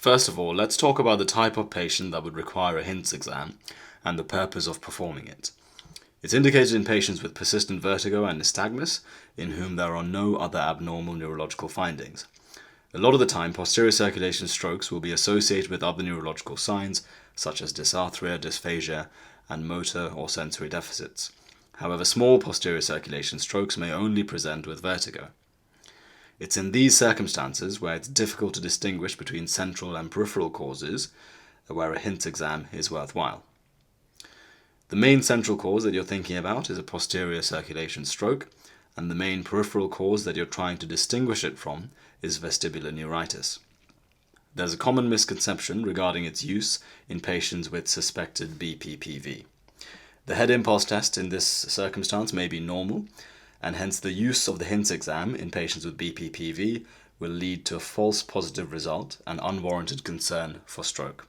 First of all, let's talk about the type of patient that would require a HINTS exam and the purpose of performing it. It's indicated in patients with persistent vertigo and nystagmus, in whom there are no other abnormal neurological findings. A lot of the time, posterior circulation strokes will be associated with other neurological signs, such as dysarthria, dysphagia, and motor or sensory deficits. However, small posterior circulation strokes may only present with vertigo. It's in these circumstances where it's difficult to distinguish between central and peripheral causes, where a HINTS exam is worthwhile. The main central cause that you're thinking about is a posterior circulation stroke, and the main peripheral cause that you're trying to distinguish it from is vestibular neuritis. There's a common misconception regarding its use in patients with suspected BPPV. The head impulse test in this circumstance may be normal, and hence the use of the HINTS exam in patients with BPPV will lead to a false positive result and unwarranted concern for stroke.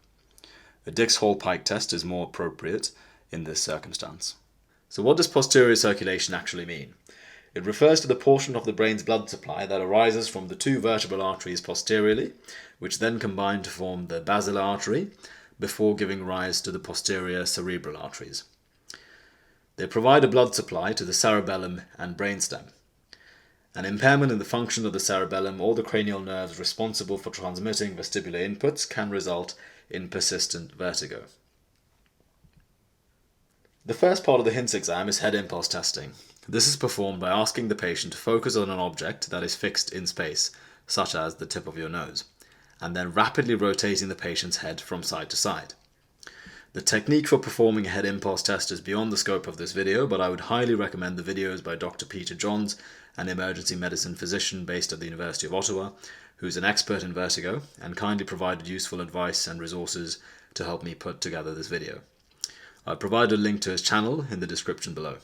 A Dix-Hall-Pike test is more appropriate in this circumstance. So what does posterior circulation actually mean? It refers to the portion of the brain's blood supply that arises from the two vertebral arteries posteriorly, which then combine to form the basilar artery before giving rise to the posterior cerebral arteries. They provide a blood supply to the cerebellum and brainstem. An impairment in the function of the cerebellum or the cranial nerves responsible for transmitting vestibular inputs can result in persistent vertigo. The first part of the HINTS exam is head impulse testing. This is performed by asking the patient to focus on an object that is fixed in space, such as the tip of your nose, and then rapidly rotating the patient's head from side to side. The technique for performing a head impulse test is beyond the scope of this video, but I would highly recommend the videos by Dr. Peter Johns, an emergency medicine physician based at the University of Ottawa, who's an expert in vertigo and kindly provided useful advice and resources to help me put together this video. I'll provide a link to his channel in the description below.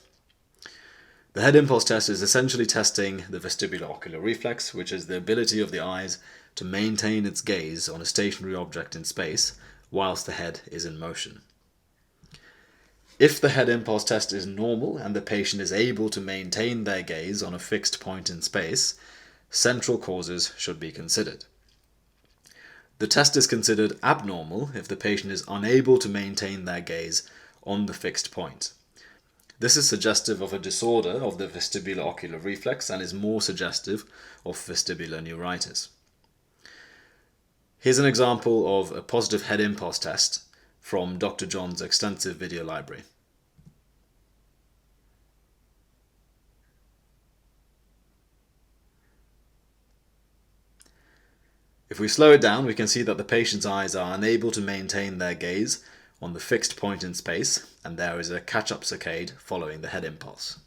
The head impulse test is essentially testing the vestibular ocular reflex, which is the ability of the eyes to maintain its gaze on a stationary object in space whilst the head is in motion. If the head impulse test is normal and the patient is able to maintain their gaze on a fixed point in space, central causes should be considered. The test is considered abnormal if the patient is unable to maintain their gaze on the fixed point. This is suggestive of a disorder of the vestibular ocular reflex and is more suggestive of vestibular neuritis. Here's an example of a positive head impulse test from Dr. John's extensive video library. If we slow it down, we can see that the patient's eyes are unable to maintain their gaze on the fixed point in space, and there is a catch-up saccade following the head impulse.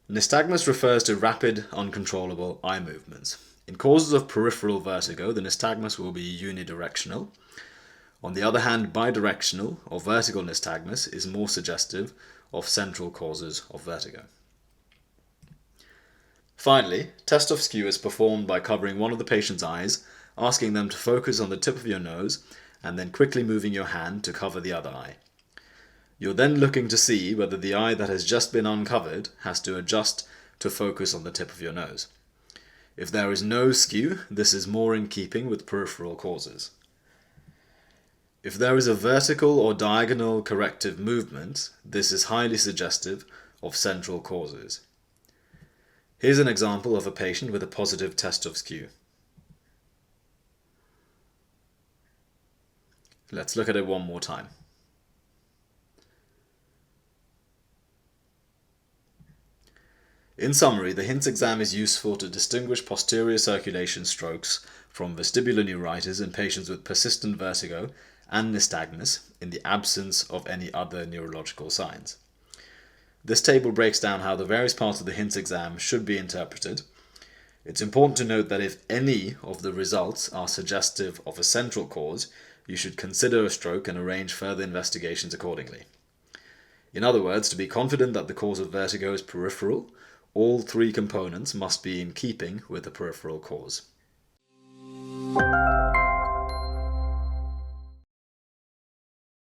Nystagmus refers to rapid, uncontrollable eye movements. In causes of peripheral vertigo, the nystagmus will be unidirectional. On the other hand, bidirectional or vertical nystagmus is more suggestive of central causes of vertigo. Finally, test of skew is performed by covering one of the patient's eyes, asking them to focus on the tip of your nose, and then quickly moving your hand to cover the other eye. You're then looking to see whether the eye that has just been uncovered has to adjust to focus on the tip of your nose. If there is no skew, this is more in keeping with peripheral causes. If there is a vertical or diagonal corrective movement, this is highly suggestive of central causes. Here's an example of a patient with a positive test of skew. Let's look at it one more time. In summary, the HINTS exam is useful to distinguish posterior circulation strokes from vestibular neuritis in patients with persistent vertigo and nystagmus in the absence of any other neurological signs. This table breaks down how the various parts of the HINTS exam should be interpreted. It's important to note that if any of the results are suggestive of a central cause, you should consider a stroke and arrange further investigations accordingly. In other words, to be confident that the cause of vertigo is peripheral, all three components must be in keeping with the peripheral cause.